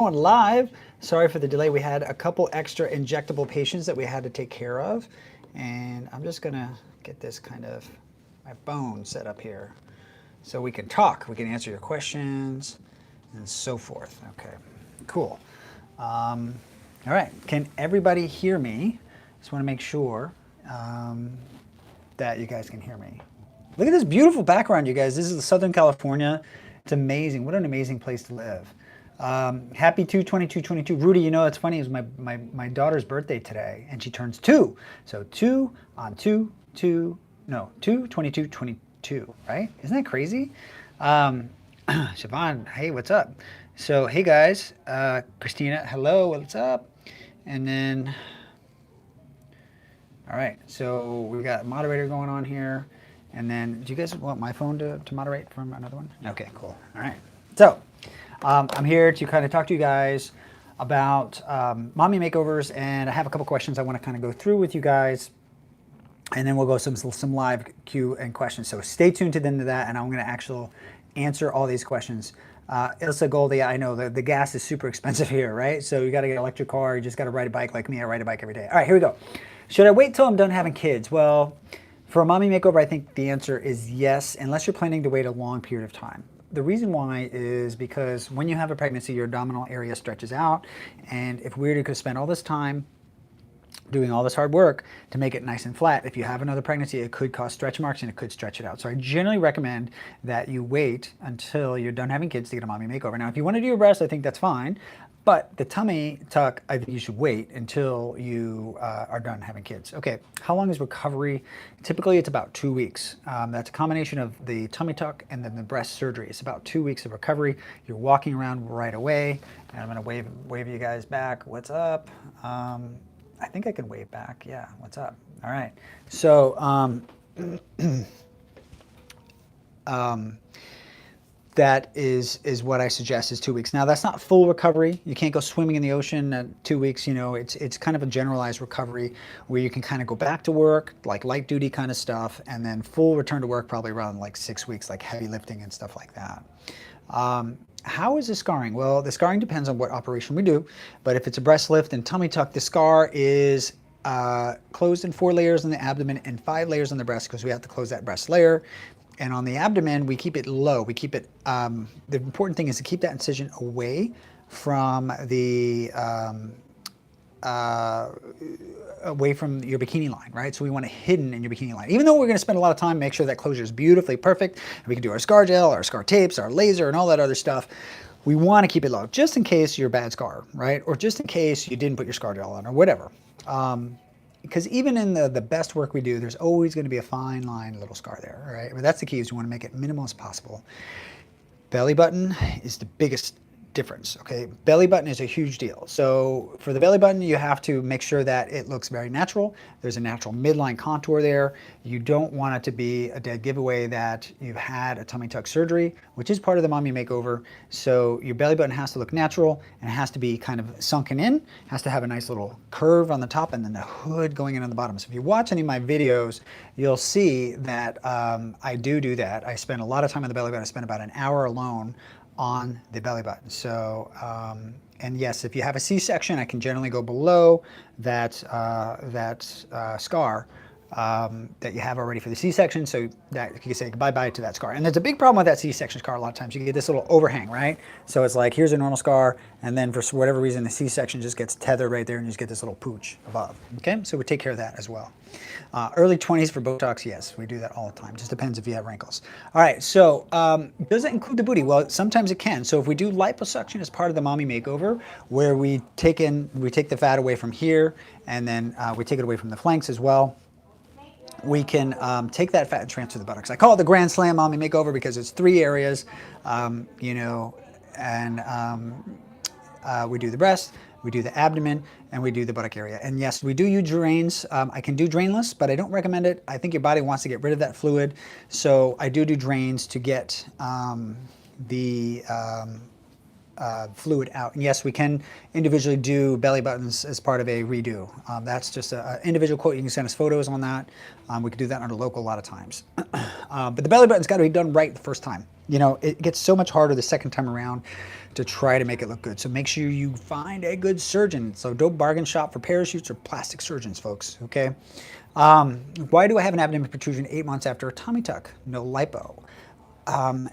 Going live. Sorry for the delay. We had a couple extra injectable patients that we had to take care of. And I'm just gonna get this kind of, my phone set up here so we can talk. We can answer your questions and so forth. Okay, cool. All right, can everybody hear me? Just wanna make sure that you guys can hear me. Look at this beautiful background, you guys. This is Southern California. It's amazing. What an amazing place to live. Happy 2/22/22. Rudy, you know, it's funny, it was my daughter's birthday today, and she turns 2. So 2 on 2/22/22, right? Isn't that crazy? Siobhan, hey, what's up? So, hey guys, Christina, hello, what's up? And then, all right, so we've got moderator going on here. And then, do you guys want my phone to moderate from another one? Okay, cool. All right. So, I'm here to kind of talk to you guys about mommy makeovers, and I have a couple questions I want to kind of go through with you guys, and then we'll go some live Q and questions. So stay tuned to the end of that, and I'm going to actually answer all these questions. Ilsa Goldie, I know the gas is super expensive here, right? So you got to get an electric car. You just got to ride a bike like me. I ride a bike every day. All right, here we go. Should I wait till I'm done having kids? Well, for a mommy makeover, I think the answer is yes, unless you're planning to wait a long period of time. The reason why is because when you have a pregnancy, your abdominal area stretches out, and if we were to spend all this time doing all this hard work to make it nice and flat, if you have another pregnancy, it could cause stretch marks and it could stretch it out. So I generally recommend that you wait until you're done having kids to get a mommy makeover. Now, if you want to do your breast, I think that's fine. But the tummy tuck, I think you should wait until you are done having kids. Okay, how long is recovery? Typically, it's about 2 weeks. That's a combination of the tummy tuck and then the breast surgery. It's about 2 weeks of recovery. You're walking around right away. And I'm gonna wave you guys back. What's up? I think I can wave back. Yeah, what's up? All right. So, that is what I suggest is 2 weeks. Now that's not full recovery. You can't go swimming in the ocean at 2 weeks. You know, it's kind of a generalized recovery where you can kind of go back to work, like light duty kind of stuff, and then full return to work probably around like 6 weeks, like heavy lifting and stuff like that. How is the scarring? Well, the scarring depends on what operation we do, but if it's a breast lift and tummy tuck, the scar is closed in 4 layers on the abdomen and 5 layers on the breast because we have to close that breast layer. And on the abdomen, we keep it low. We keep it, the important thing is to keep that incision away from the, away from your bikini line, right? So we want it hidden in your bikini line. Even though we're gonna spend a lot of time, make sure that closure is beautifully perfect, and we can do our scar gel, our scar tapes, our laser, and all that other stuff. We wanna keep it low, just in case you're a bad scar, right? Or just in case you didn't put your scar gel on, or whatever. Because even in the best work we do, there's always going to be a fine line, little scar there, right? But that's the key, is you want to make it minimal as possible. Belly button is the biggest difference, okay? Belly button is a huge deal. So for the belly button, you have to make sure that it looks very natural. There's a natural midline contour there. You don't want it to be a dead giveaway that you've had a tummy tuck surgery, which is part of the mommy makeover. So your belly button has to look natural, and it has to be kind of sunken in, has to have a nice little curve on the top, and then the hood going in on the bottom. So if you watch any of my videos, you'll see that I do that. I spend a lot of time on the belly button. I spend about an hour alone on the belly button. So, and yes, if you have a C-section, I can generally go below that, scar that you have already for the C-section, so that you can say bye-bye to that scar. And there's a big problem with that C-section scar a lot of times. You get this little overhang, right? So it's like, here's a normal scar, and then for whatever reason, the C-section just gets tethered right there, and you just get this little pooch above, okay? So we take care of that as well. Early 20s for Botox, yes, we do that all the time. Just depends if you have wrinkles. All right, so does it include the booty? Well, sometimes it can. So if we do liposuction as part of the mommy makeover, where we take the fat away from here, and then we take it away from the flanks as well, we can take that fat and transfer the buttocks. I call it the Grand Slam Mommy Makeover because it's 3 areas, you know, and we do the breast, we do the abdomen, and we do the buttock area. And yes, we do use drains. I can do drainless, but I don't recommend it. I think your body wants to get rid of that fluid. So I do drains to get the fluid out. And yes, we can individually do belly buttons as part of a redo. That's just an individual quote. You can send us photos on that. We can do that under local a lot of times. But the belly button's got to be done right the first time. You know, it gets so much harder the second time around. to try to make it look good. So make sure you find a good surgeon. So don't bargain shop for parachutes or plastic surgeons, folks, okay? Why do I have an abdomen protrusion 8 months after a tummy tuck? No lipo.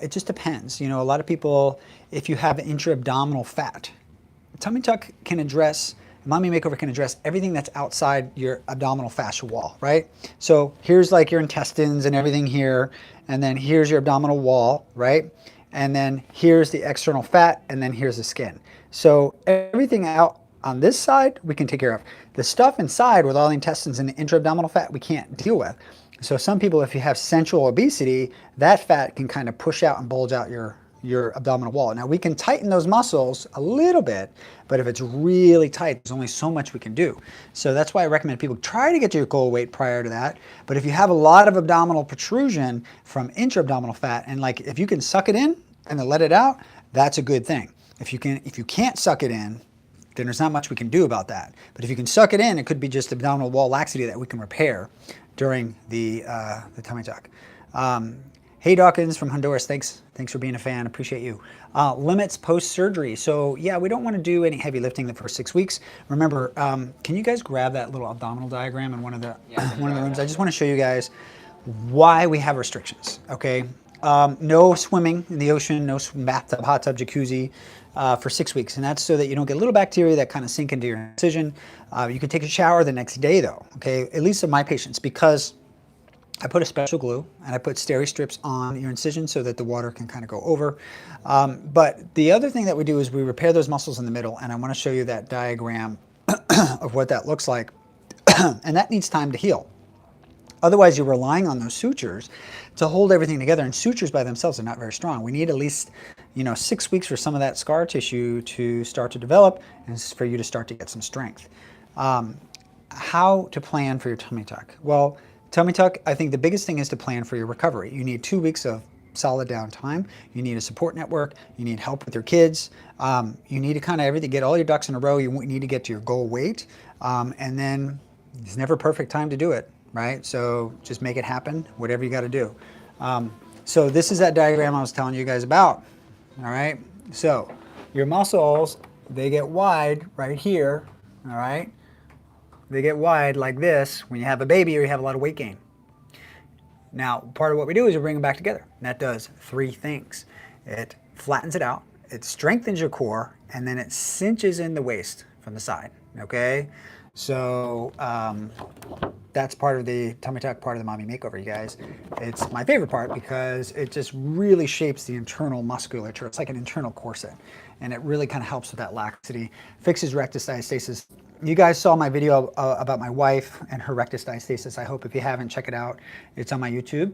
It just depends. You know, a lot of people, if you have intra-abdominal fat, tummy tuck can address, mommy makeover can address everything that's outside your abdominal fascia wall, right? So here's like your intestines and everything here, and then here's your abdominal wall, right? And then here's the external fat, and then here's the skin. So everything out on this side, we can take care of. The stuff inside with all the intestines and the intra-abdominal fat, we can't deal with. So some people, if you have central obesity, that fat can kind of push out and bulge out your abdominal wall. Now we can tighten those muscles a little bit, but if it's really tight, there's only so much we can do. So that's why I recommend people try to get to your goal weight prior to that. But if you have a lot of abdominal protrusion from intra-abdominal fat, and like if you can suck it in and then let it out, that's a good thing. If you can't suck it in, then there's not much we can do about that. But if you can suck it in, it could be just abdominal wall laxity that we can repair during the tummy tuck. Hey Dawkins from Honduras, thanks for being a fan, appreciate you. Limits post-surgery. So yeah, we don't want to do any heavy lifting the first 6 weeks. Remember, can you guys grab that little abdominal diagram in one of the rooms? I just want to show you guys why we have restrictions, okay? No swimming in the ocean, no bathtub, hot tub, jacuzzi for 6 weeks. And that's so that you don't get little bacteria that kind of sink into your incision. You can take a shower the next day though, okay? At least of my patients, because I put a special glue and I put steri strips on your incision so that the water can kind of go over. But the other thing that we do is we repair those muscles in the middle, and I want to show you that diagram of what that looks like. And that needs time to heal. Otherwise, you're relying on those sutures to hold everything together, and sutures by themselves are not very strong. We need at least 6 weeks for some of that scar tissue to start to develop and for you to start to get some strength. How to plan for your tummy tuck? Well, tummy tuck, I think the biggest thing is to plan for your recovery. You need 2 weeks of solid downtime. You need a support network. You need help with your kids. You need to kind of get all your ducks in a row. You need to get to your goal weight. And then it's never a perfect time to do it, right? So just make it happen, whatever you got to do. So this is that diagram I was telling you guys about, all right? So your muscles, they get wide right here, all right? They get wide like this when you have a baby or you have a lot of weight gain. Now, part of what we do is we bring them back together. And that does 3 things. It flattens it out, it strengthens your core, and then it cinches in the waist from the side, okay? So that's part of the tummy tuck, part of the mommy makeover, you guys. It's my favorite part because it just really shapes the internal musculature. It's like an internal corset, and it really kind of helps with that laxity, fixes rectus diastasis. You guys saw my video about my wife and her rectus diastasis. I hope if you haven't, check it out. It's on my YouTube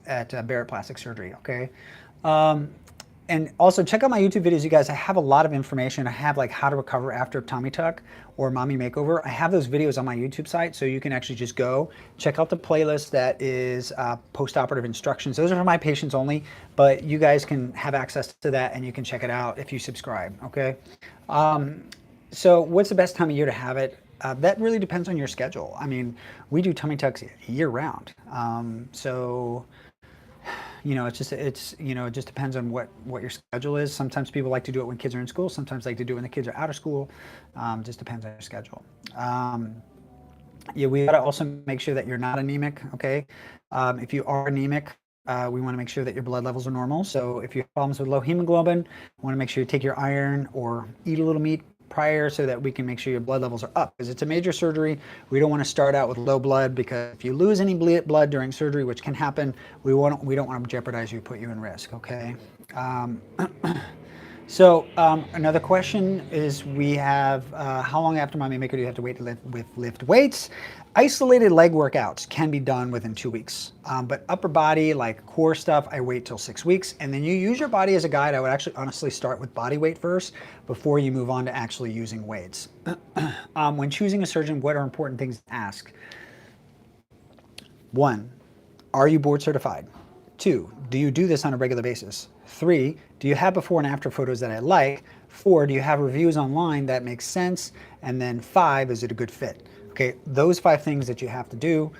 at Barrett Plastic Surgery, okay? And also check out my YouTube videos, you guys. I have a lot of information. I have like how to recover after tummy tuck or mommy makeover. I have those videos on my YouTube site, so you can actually just go check out the playlist that is post-operative instructions. Those are for my patients only, but you guys can have access to that and you can check it out if you subscribe, okay? So what's the best time of year to have it? That really depends on your schedule. I mean, we do tummy tucks year round. So, it just depends on what your schedule is. Sometimes people like to do it when kids are in school. Sometimes like to do it when the kids are out of school. Just depends on your schedule. Yeah, we gotta also make sure that you're not anemic, okay? If you are anemic, we want to make sure that your blood levels are normal. So if you have problems with low hemoglobin, we want to make sure you take your iron or eat a little meat prior so that we can make sure your blood levels are up, because it's a major surgery. We don't want to start out with low blood, because if you lose any blood during surgery, which can happen, we don't want to jeopardize you, put you in risk, okay? So another question is, we have how long after mommy maker do you have to wait to lift weights? Isolated leg workouts can be done within 2 weeks, but upper body, like core stuff, I wait till 6 weeks. And then you use your body as a guide. I would actually honestly start with body weight first before you move on to actually using weights. When choosing a surgeon, what are important things to ask? 1, are you board certified? 2, do you do this on a regular basis? 3, do you have before and after photos that I like? 4, do you have reviews online that make sense? And then 5, is it a good fit? Okay, those 5 things that you have to do.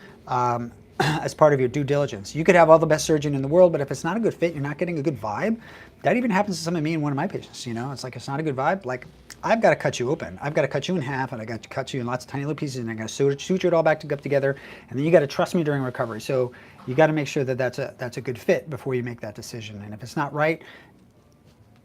as part of your due diligence. You could have all the best surgeon in the world, but if it's not a good fit, you're not getting a good vibe. That even happens to some of me and one of my patients, you know, it's like, it's not a good vibe. Like, I've got to cut you open. I've got to cut you in half, and I got to cut you in lots of tiny little pieces, and I got to suture it all back together, and then you got to trust me during recovery. So you got to make sure that that's a good fit before you make that decision. And if it's not right,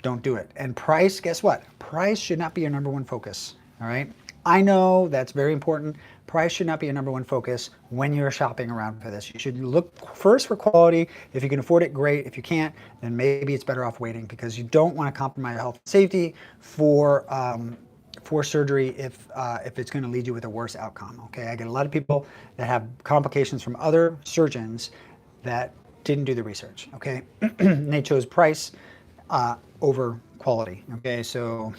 don't do it. And price, guess what? Price should not be your number one focus, all right? I know that's very important. Price should not be your number one focus when you're shopping around for this. You should look first for quality. If you can afford it, great. If you can't, then maybe it's better off waiting, because you don't want to compromise health and safety for surgery if it's going to lead you with a worse outcome. Okay, I get a lot of people that have complications from other surgeons that didn't do the research. Okay, and they chose price over quality. Okay, so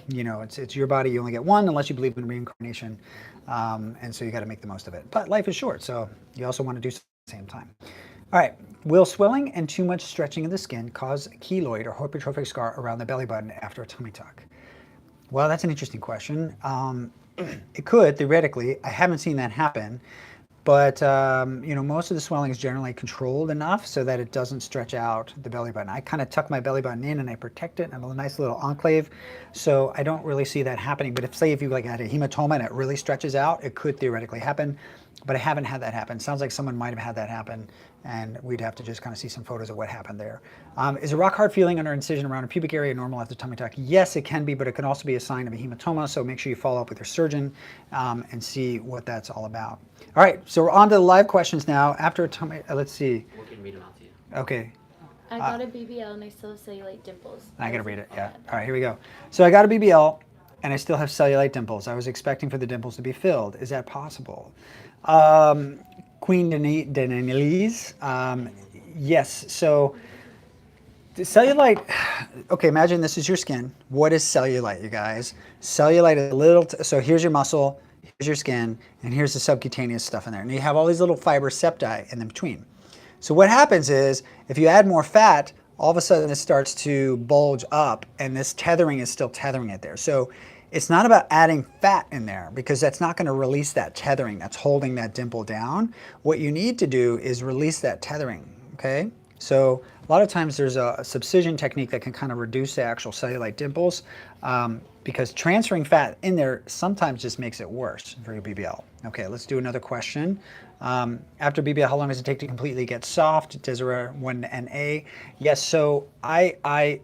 you know, it's your body. You only get one unless you believe in reincarnation, and so you got to make the most of it. But life is short, so you also want to do something at the same time. All right, will swelling and too much stretching of the skin cause a keloid or hypertrophic scar around the belly button after a tummy tuck? Well, that's an interesting question. It could, theoretically. I haven't seen that happen. But, you know, most of the swelling is generally controlled enough so that it doesn't stretch out the belly button. I kind of tuck my belly button in and I protect it in a nice little enclave. So I don't really see that happening. But if, say, if you like had a hematoma and it really stretches out, it could theoretically happen. But I haven't had that happen. Sounds like someone might have had that happen, and we'd have to just kind of see some photos of what happened there. Is a rock hard feeling under incision around a pubic area normal after tummy tuck? Yes, it can be, but it can also be a sign of a hematoma. So make sure you follow up with your surgeon and see what that's all about. All right, so we're on to the live questions now. After a tummy, let's see. We can read them out to you. Okay. I got a BBL and I still have cellulite dimples. I gotta read it, yeah. All right, here we go. So I got a BBL and I still have cellulite dimples. I was expecting for the dimples to be filled. Is that possible? Queen Denise, yes. So the cellulite, okay, imagine this is your skin. What is cellulite, you guys? Cellulite is a little, so here's your muscle, here's your skin, and here's the subcutaneous stuff in there. And you have all these little fiber septi in between. So what happens is, if you add more fat, all of a sudden it starts to bulge up, and this tethering is still tethering it there. So it's not about adding fat in there, because that's not going to release that tethering that's holding that dimple down. What you need to do is release that tethering, okay? So a lot of times there's a subcision technique that can kind of reduce the actual cellulite dimples, because transferring fat in there sometimes just makes it worse for your BBL. Okay, let's do another question. After BBL, how long does it take to completely get soft? Desiree 1NA. Yes, so I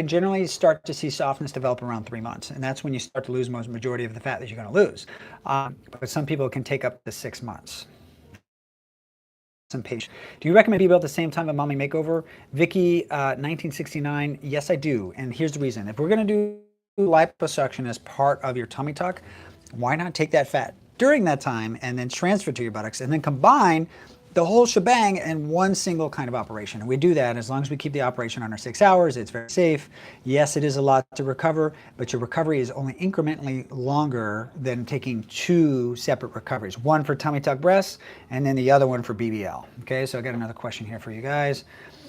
generally start to see softness develop around 3 months, and that's when you start to lose most majority of the fat that you're going to lose. But some people can take up to 6 months. Some patients. Do you recommend BBL at the same time of mommy makeover? Vicky, 1969. Yes, I do, and here's the reason. If we're going to do liposuction as part of your tummy tuck, why not take that fat during that time and then transfer to your buttocks and then combine the whole shebang in one single kind of operation? And we do that as long as we keep the operation under 6 hours. It's very safe. Yes, it is a lot to recover, but your recovery is only incrementally longer than taking 2 separate recoveries. One for tummy tuck breasts and then the other one for BBL. Okay, so I got another question here for you guys.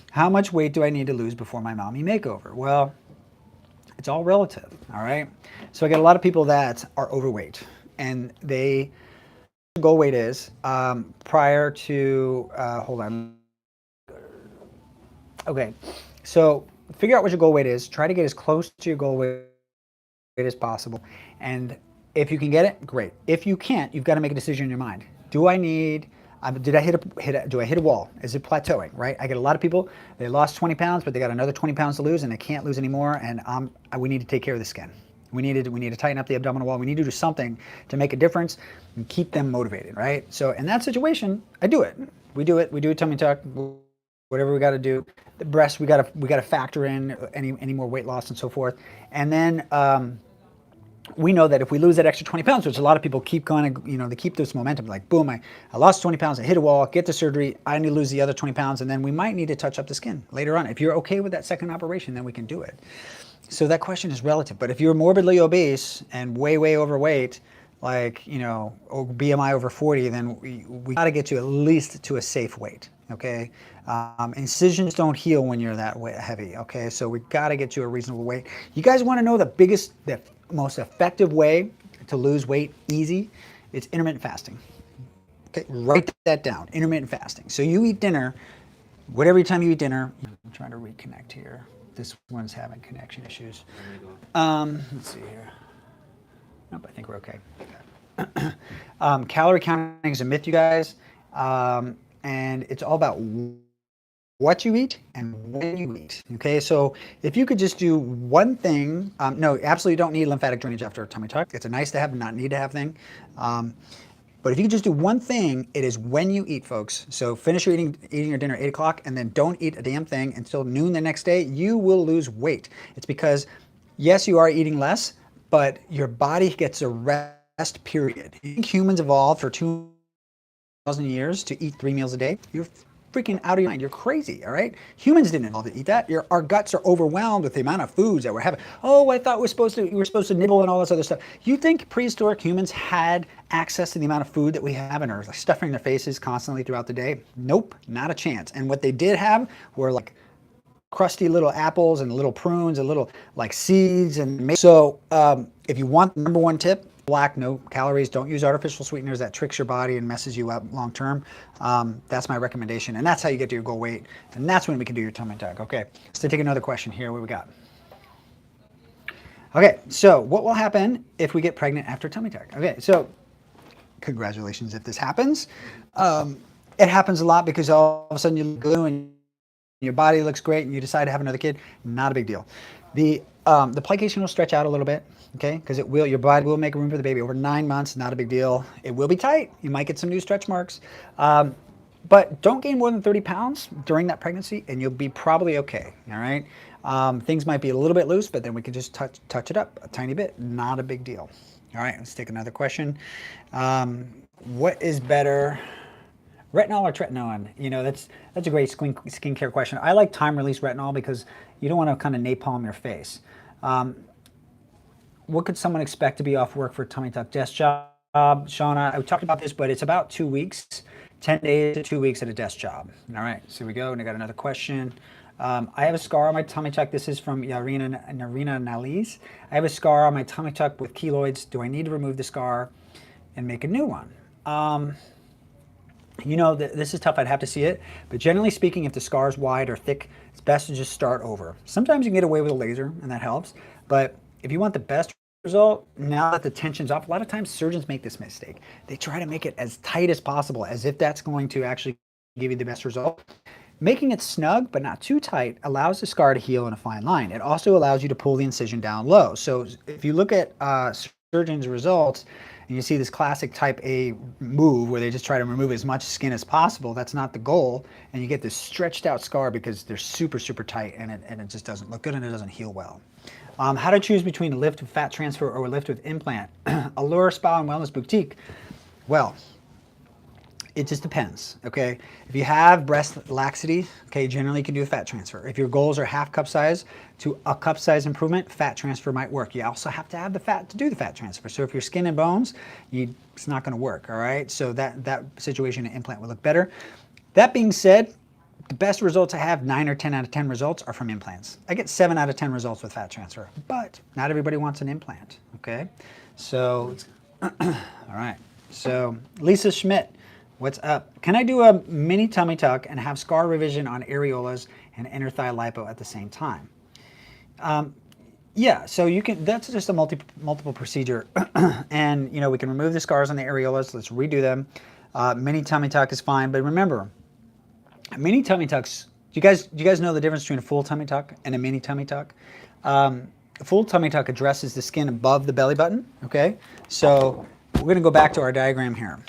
How much weight do I need to lose before my mommy makeover? Well, it's all relative, all right? So I get a lot of people that are overweight, and they goal weight is prior to hold on. Okay, so figure out what your goal weight is. Try to get as close to your goal weight as possible, and if you can get it, great. If you can't, you've got to make a decision in your mind. Do I need? Do I hit a wall? Is it plateauing? Right? I get a lot of people. They lost 20 pounds, but they got another 20 pounds to lose, and they can't lose anymore. And we need to take care of the skin. We need to tighten up the abdominal wall. We need to do something to make a difference and keep them motivated, right? So in that situation, I do it. We do it. We do a tummy tuck, whatever we got to do. The breast, we got to factor in any more weight loss and so forth. And then we know that if we lose that extra 20 pounds, which a lot of people keep going, they keep this momentum, like boom, I lost 20 pounds, I hit a wall, get the surgery, I need to lose the other 20 pounds, and then we might need to touch up the skin later on. If you're okay with that second operation, then we can do it. So that question is relative. But if you're morbidly obese and way, way overweight, like, BMI over 40, then we got to get you at least to a safe weight, okay? Incisions don't heal when you're that heavy, okay? So we got to get you a reasonable weight. You guys want to know the most effective way to lose weight easy? It's intermittent fasting. Okay, write that down, intermittent fasting. So you eat dinner, whatever time you eat dinner. I'm trying to reconnect here. This one's having connection issues. Let's see here. Nope, I think we're okay. Calorie counting is a myth, you guys. And it's all about what you eat and when you eat. Okay, so if you could just do one thing, no, absolutely don't need lymphatic drainage after a tummy tuck. It's a nice to have, not need to have thing. But if you could just do one thing, it is when you eat, folks. So finish your eating your dinner at 8 o'clock and then don't eat a damn thing until noon the next day. You will lose weight. It's because, yes, you are eating less, but your body gets a rest period. You think humans evolved for 2,000 years to eat 3 meals a day? You're freaking out of your mind. You're crazy, all right? Humans didn't evolve to eat that. Our guts are overwhelmed with the amount of foods that we're having. Oh, I thought we were supposed to nibble and all this other stuff. You think prehistoric humans had access to the amount of food that we have and are like stuffing their faces constantly throughout the day? Nope, not a chance. And what they did have were like crusty little apples and little prunes and little like seeds. And so if you want the number one tip, black, no calories, don't use artificial sweeteners. That tricks your body and messes you up long term. That's my recommendation, and that's how you get to your goal weight, and that's when we can do your tummy tuck. Okay, so take another question here. What we got? Okay, so what will happen if we get pregnant after tummy tuck? Okay, so congratulations if this happens. It happens a lot because all of a sudden you look glue and your body looks great and you decide to have another kid. Not a big deal. The plication will stretch out a little bit, okay, because your body will make room for the baby. Over 9 months, not a big deal. It will be tight. You might get some new stretch marks. But don't gain more than 30 pounds during that pregnancy and you'll be probably okay, all right? Things might be a little bit loose, but then we can just touch it up a tiny bit. Not a big deal. All right, let's take another question. What is better, retinol or tretinoin? You know, that's a great skincare question. I like time-release retinol because you don't want to kind of napalm your face. What could someone expect to be off work for tummy tuck? Desk job, Shauna, I talked about this, but it's about 2 weeks, 10 days to 2 weeks at a desk job. All right, so here we go, and I got another question. I have a scar on my tummy tuck. This is from Narina Nalis. I have a scar on my tummy tuck with keloids. Do I need to remove the scar and make a new one? You know, this is tough. I'd have to see it. But generally speaking, if the scar is wide or thick, it's best to just start over. Sometimes you can get away with a laser, and that helps. But if you want the best result, now that the tension's off, a lot of times surgeons make this mistake. They try to make it as tight as possible, as if that's going to actually give you the best result. Making it snug, but not too tight, allows the scar to heal in a fine line. It also allows you to pull the incision down low. So if you look at surgeons' results, and you see this classic type A move where they just try to remove as much skin as possible, that's not the goal, and you get this stretched out scar because they're super, super tight and it just doesn't look good and it doesn't heal well. How to choose between a lift with fat transfer or a lift with implant? Allure Spa and Wellness Boutique. Well, it just depends, okay? If you have breast laxity, okay, generally you can do a fat transfer. If your goals are half cup size to a cup size improvement, fat transfer might work. You also have to have the fat to do the fat transfer. So if you're skin and bones, it's not gonna work, all right? So that situation, an implant will look better. That being said, the best results I have, 9 or 10 out of 10 results, are from implants. I get 7 out of 10 results with fat transfer, but not everybody wants an implant, okay? So, all right. So Lisa Schmidt, what's up? Can I do a mini tummy tuck and have scar revision on areolas and inner thigh lipo at the same time? Yeah, so you can, that's just a multiple procedure. And you know, we can remove the scars on the areolas, let's redo them. Mini tummy tuck is fine, but remember, mini tummy tucks, do you guys know the difference between a full tummy tuck and a mini tummy tuck? A full tummy tuck addresses the skin above the belly button, okay? So we're gonna go back to our diagram here.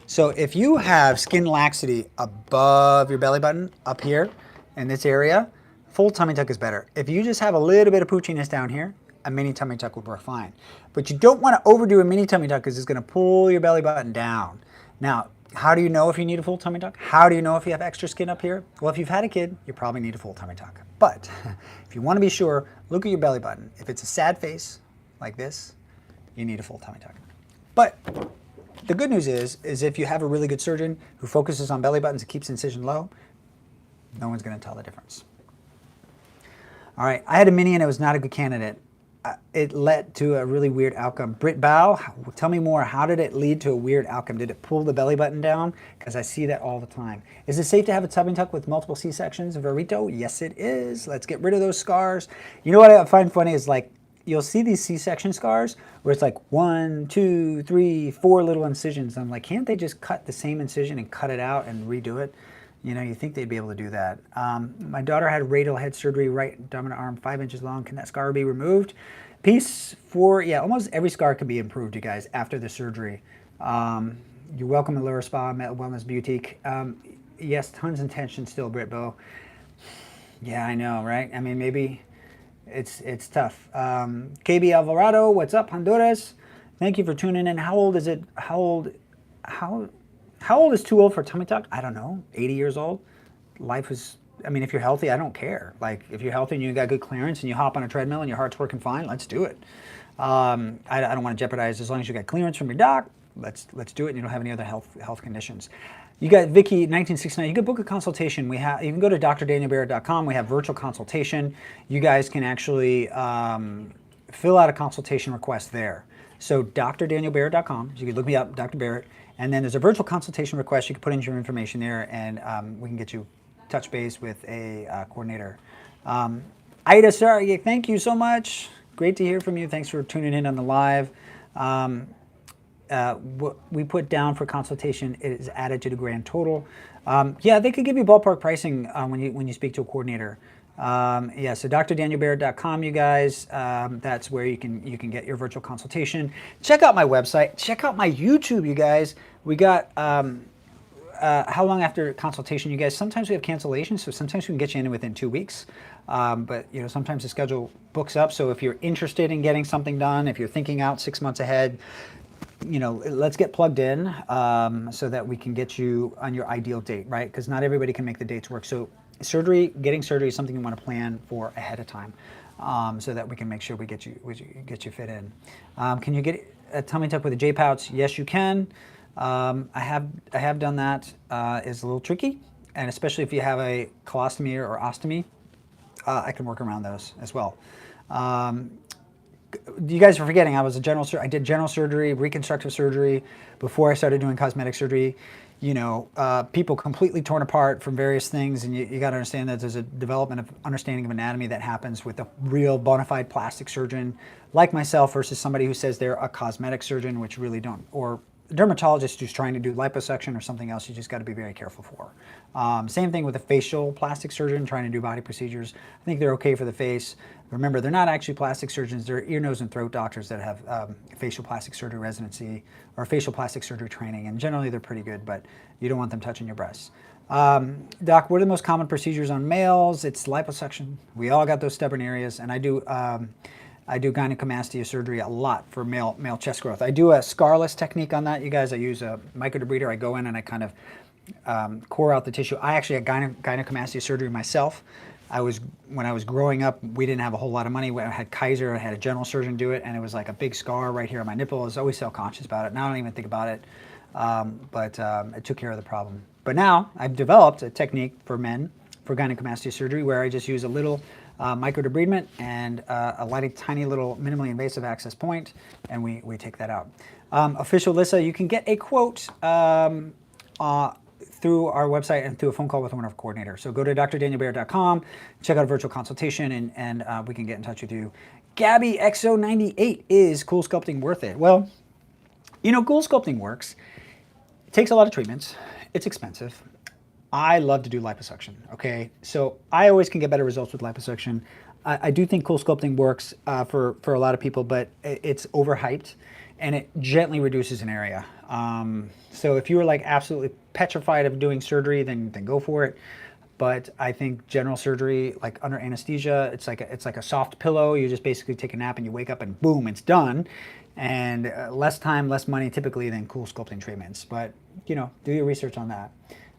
So if you have skin laxity above your belly button, up here in this area, full tummy tuck is better. If you just have a little bit of poochiness down here, a mini tummy tuck would work fine. But you don't want to overdo a mini tummy tuck because it's going to pull your belly button down. Now, how do you know if you need a full tummy tuck? How do you know if you have extra skin up here? Well, if you've had a kid, you probably need a full tummy tuck. But if you want to be sure, look at your belly button. If it's a sad face like this, you need a full tummy tuck. But the good news is if you have a really good surgeon who focuses on belly buttons and keeps incision low, no one's going to tell the difference. All right, I had a mini and it was not a good candidate. it led to a really weird outcome. Britt Bow, tell me more. How did it lead to a weird outcome? Did it pull the belly button down? Because I see that all the time. Is it safe to have a tummy tuck with multiple C-sections? Verito? Yes, it is. Let's get rid of those scars. You know what I find funny is like, you'll see these C-section scars where it's like 1, 2, 3, 4 little incisions. I'm like, can't they just cut the same incision and cut it out and redo it? You know, you think they'd be able to do that. My daughter had radial head surgery, right dominant arm, 5 inches long. Can that scar be removed? Piece 4, yeah, almost every scar can be improved, you guys, after the surgery. You're welcome at Lure Spa, Wellness Boutique. Yes, tons of tension still, Britbo. Yeah, I know, right? I mean, maybe it's tough. KB Alvarado, what's up, Honduras? Thank you for tuning in. How old is it? How old is too old for a tummy tuck? I don't know, 80 years old. Life is, I mean, if you're healthy, I don't care. Like, if you're healthy and you got good clearance and you hop on a treadmill and your heart's working fine, let's do it. I don't want to jeopardize, as long as you got clearance from your doc, let's do it and you don't have any other health conditions. You got Vicky, 1969. You can book a consultation. You can go to drdanielbarrett.com. We have virtual consultation. You guys can actually fill out a consultation request there. So drdanielbarrett.com. You can look me up, Dr. Barrett. And then there's a virtual consultation request. You can put in your information there, and we can get you touch base with a coordinator. Ida, sorry, thank you so much. Great to hear from you. Thanks for tuning in on the live. What we put down for consultation is added to the grand total. Yeah, they could give you ballpark pricing when you speak to a coordinator. Yeah, so drdanielbarrett.com, you guys. That's where you can get your virtual consultation. Check out my website. Check out my YouTube, you guys. We got how long after consultation, you guys? Sometimes we have cancellations, so sometimes we can get you in within 2 weeks. But you know, sometimes the schedule books up. So if you're interested in getting something done, if you're thinking out 6 months ahead, you know, let's get plugged in so that we can get you on your ideal date, right? Because not everybody can make the dates work. So getting surgery is something you want to plan for ahead of time, so that we can make sure we get you fit in. Can you get a tummy tuck with a J pouch? Yes, you can. I have done that. It's a little tricky, and especially if you have a colostomy or ostomy, I can work around those as well. You guys are forgetting, I did general surgery, reconstructive surgery before I started doing cosmetic surgery. You know, people completely torn apart from various things, and you got to understand that there's a development of understanding of anatomy that happens with a real bona fide plastic surgeon like myself versus somebody who says they're a cosmetic surgeon, which really don't, or a dermatologist who's trying to do liposuction or something else. You just got to be very careful for. Same thing with a facial plastic surgeon trying to do body procedures. I think they're okay for the face. Remember, they're not actually plastic surgeons. They're ear, nose, and throat doctors that have facial plastic surgery residency or facial plastic surgery training, and generally they're pretty good, but you don't want them touching your breasts. Doc, what are the most common procedures on males? It's liposuction. We all got those stubborn areas, and I do gynecomastia surgery a lot for male chest growth. I do a scarless technique on that, you guys. I use a microdebrider. I go in and I kind of core out the tissue. I actually had gynecomastia surgery myself. When I was growing up, we didn't have a whole lot of money. I had Kaiser, I had a general surgeon do it, and it was like a big scar right here on my nipple. I was always self-conscious about it. Now I don't even think about it, but it took care of the problem. But now I've developed a technique for men for gynecomastia surgery where I just use a little microdebridement and a tiny little minimally invasive access point, and we take that out. Official Lissa, you can get a quote through our website and through a phone call with one of our coordinators. So go to drdanielbarrett.com, check out a virtual consultation, and we can get in touch with you. Gabby XO98, is Coolsculpting worth it? Well, you know, Coolsculpting works. It takes a lot of treatments. It's expensive. I love to do liposuction, okay? So I always can get better results with liposuction. I do think Coolsculpting works for a lot of people, but it's overhyped, and it gently reduces an area. So if you were like absolutely petrified of doing surgery, then go for it. But I think general surgery, like under anesthesia, it's like a soft pillow. You just basically take a nap and you wake up and boom, it's done. And less time, less money typically than Coolsculpting treatments. But you know, do your research on that.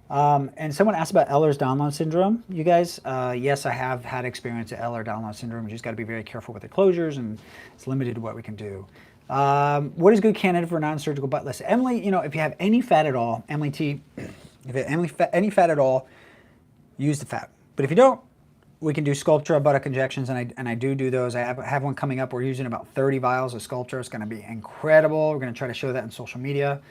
And someone asked about Ehlers-Danlos Syndrome. You guys, yes, I have had experience with Ehlers-Danlos Syndrome. You just got to be very careful with the closures, and it's limited to what we can do. What is a good candidate for non-surgical butt lift? Emily, you know, if you have any fat at all, Emily T, if you have any fat at all, use the fat. But if you don't, we can do Sculptra buttock injections, and I do those. I have one coming up. We're using about 30 vials of Sculptra. It's going to be incredible. We're going to try to show that on social media.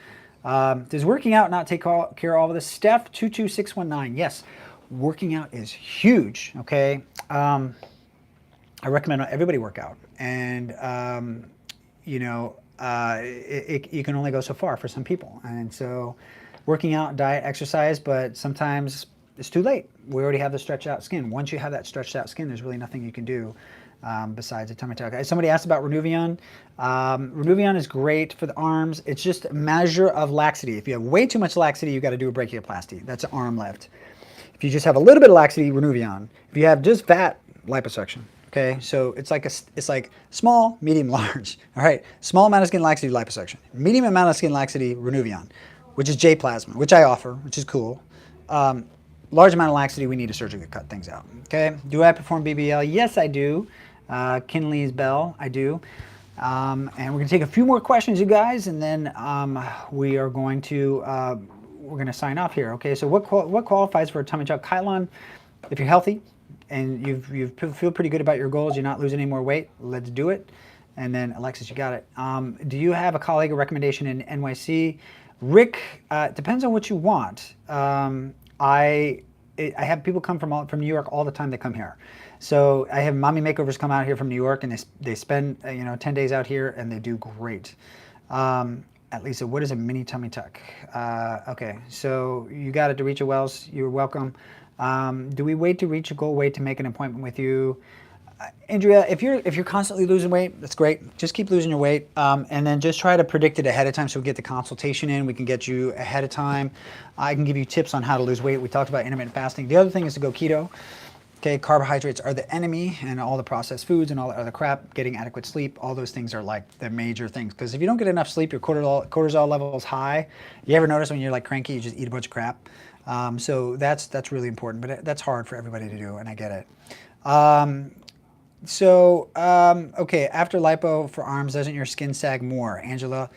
Does working out not take care of all of this? Steph 22619. Yes, working out is huge. Okay, I recommend everybody work out, and you know, you can only go so far for some people, and so working out, diet, exercise, but sometimes it's too late. We already have the stretched out skin. Once you have that stretched out skin, there's really nothing you can do besides a tummy tuck. Somebody asked about Renuvion. Renuvion is great for the arms. It's just a measure of laxity. If you have way too much laxity, you got to do a brachioplasty. That's an arm lift. If you just have a little bit of laxity, Renuvion. If you have just fat, liposuction. Okay, so it's like small, medium, large. All right, small amount of skin laxity, liposuction. Medium amount of skin laxity, Renuvion, which is J plasma, which I offer, which is cool. Large amount of laxity, we need a surgery to cut things out. Okay, do I perform BBL? Yes, I do. Kinley's Bell, I do. And we're going to take a few more questions, you guys, and then we are going to we're going to sign off here. Okay, so what qualifies for a tummy tuck? Kylon, if you're healthy and you feel pretty good about your goals, you're not losing any more weight, let's do it. And then Alexis, you got it. Do you have a colleague or recommendation in NYC? Rick, depends on what you want. I have people come from New York all the time. They come here. So I have mommy makeovers come out here from New York, and they spend 10 days out here, and they do great. At least, what is a mini tummy tuck? Okay, so you got it, Derecha Wells. You're welcome. Do we wait to reach a goal weight to make an appointment with you? Andrea, if you're constantly losing weight, that's great. Just keep losing your weight, and then just try to predict it ahead of time so we get the consultation in. We can get you ahead of time. I can give you tips on how to lose weight. We talked about intermittent fasting. The other thing is to go keto. Okay, carbohydrates are the enemy, and all the processed foods and all the other crap. Getting adequate sleep, all those things are like the major things. Because if you don't get enough sleep, your cortisol level is high. You ever notice when you're like cranky, you just eat a bunch of crap? So that's really important, but that's hard for everybody to do, and I get it. Okay, after lipo for arms, doesn't your skin sag more? Angela,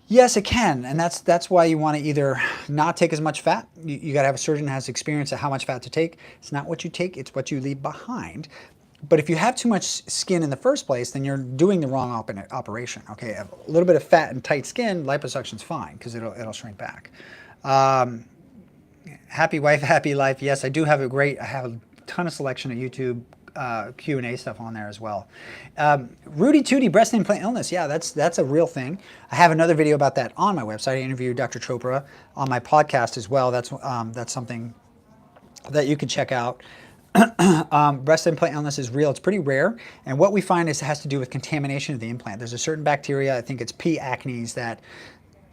yes, it can, and that's why you want to either not take as much fat. You got to have a surgeon that has experience at how much fat to take. It's not what you take, it's what you leave behind. But if you have too much skin in the first place, then you're doing the wrong operation. Okay, a little bit of fat and tight skin, liposuction's fine because it'll shrink back. Happy wife, happy life. Yes, I have a ton of selection of YouTube Q&A stuff on there as well. Rudy Tooty, breast implant illness. Yeah, that's a real thing. I have another video about that on my website. I interviewed Dr. Chopra on my podcast as well. That's something that you can check out. Breast implant illness is real. It's pretty rare. And what we find is it has to do with contamination of the implant. There's a certain bacteria, I think it's P. acnes, that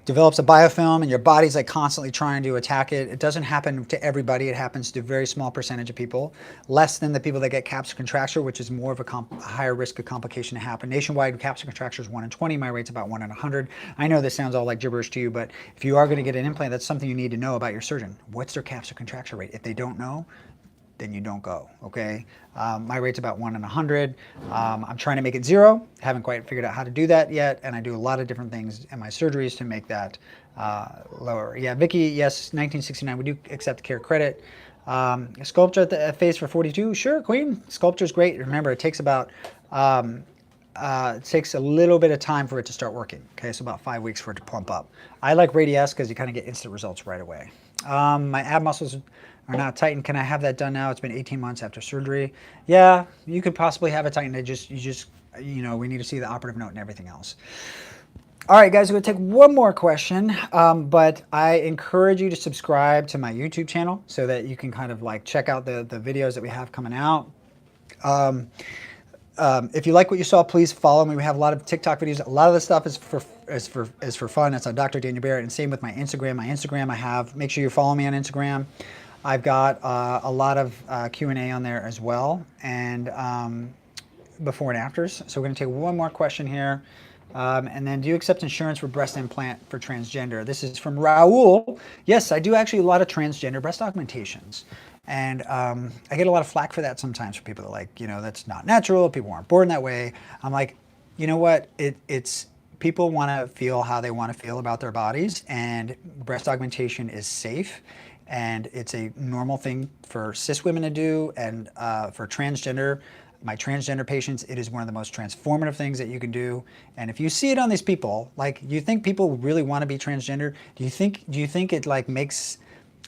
develops a biofilm, and your body's like constantly trying to attack it. It doesn't happen to everybody. It happens to a very small percentage of people, less than the people that get capsular contracture, which is more of a higher risk of complication to happen. Nationwide, capsular contracture is 1 in 20. My rate's about 1 in 100. I know this sounds all like gibberish to you, but if you are going to get an implant, that's something you need to know about your surgeon. What's their capsular contracture rate? If they don't know, then you don't go, okay? My rate's about 1 in 100. I'm trying to make it 0. Haven't quite figured out how to do that yet, and I do a lot of different things in my surgeries to make that lower. Yeah, Vicky, yes, 1969, we do accept care credit. Sculpture at the face for 42, sure, Queen. Sculpture's great. Remember, it takes about, it takes a little bit of time for it to start working, okay? So about 5 weeks for it to plump up. I like Radiesse because you kind of get instant results right away. My ab muscles are not tightened. Can I have that done now? It's been 18 months after surgery. Yeah, you could possibly have it tightened. We need to see the operative note and everything else. All right, guys, we're going to take one more question, but I encourage you to subscribe to my YouTube channel so that you can kind of like check out the videos that we have coming out. If you like what you saw, please follow me. We have a lot of TikTok videos. A lot of the stuff is for fun. It's on Dr. Daniel Barrett, and same with my Instagram. My Instagram, make sure you follow me on Instagram. I've got a lot of Q&A on there as well, and before and afters. So we're going to take one more question here. And then, do you accept insurance for breast implant for transgender? This is from Raul. Yes, I do actually a lot of transgender breast augmentations. And I get a lot of flack for that sometimes for people that are like, that's not natural. People aren't born that way. I'm like, you know what? It's people want to feel how they want to feel about their bodies, and breast augmentation is safe. and it's a normal thing for cis women to do, and for transgender, my transgender patients, it is one of the most transformative things that you can do. And if you see it on these people, like, you think people really want to be transgender? Do you think it like makes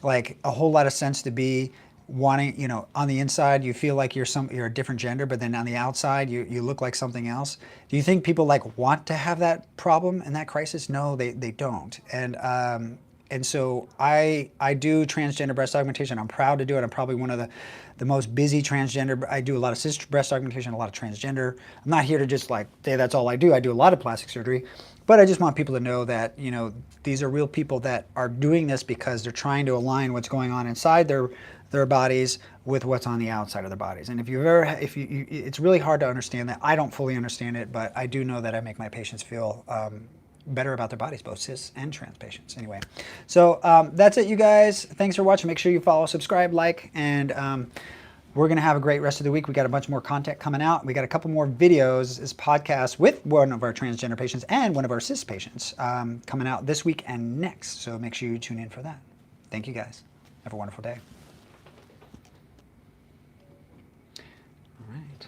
like a whole lot of sense to be wanting, you know, on the inside you feel like you're a different gender, but then on the outside you look like something else? Do you think people like want to have that problem and that crisis? No, they don't. And so I do transgender breast augmentation. I'm proud to do it. I'm probably one of the most busy transgender. I do a lot of cis breast augmentation, a lot of transgender. I'm not here to just like say that's all I do. I do a lot of plastic surgery, but I just want people to know that, you know, these are real people that are doing this because they're trying to align what's going on inside their bodies with what's on the outside of their bodies. And it's really hard to understand that. I don't fully understand it, but I do know that I make my patients feel better about their bodies, both cis and trans patients. Anyway, so that's it, you guys. Thanks for watching. Make sure you follow, subscribe, like, and we're going to have a great rest of the week. We got a bunch more content coming out. We got a couple more videos, this podcast with one of our transgender patients and one of our cis patients coming out this week and next. So make sure you tune in for that. Thank you, guys. Have a wonderful day. All right.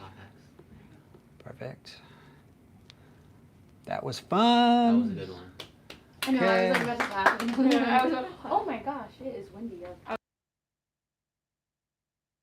Perfect. That was fun. That was a good one. I know, I was like Okay. about to laugh. I was like, oh my gosh, it is windy.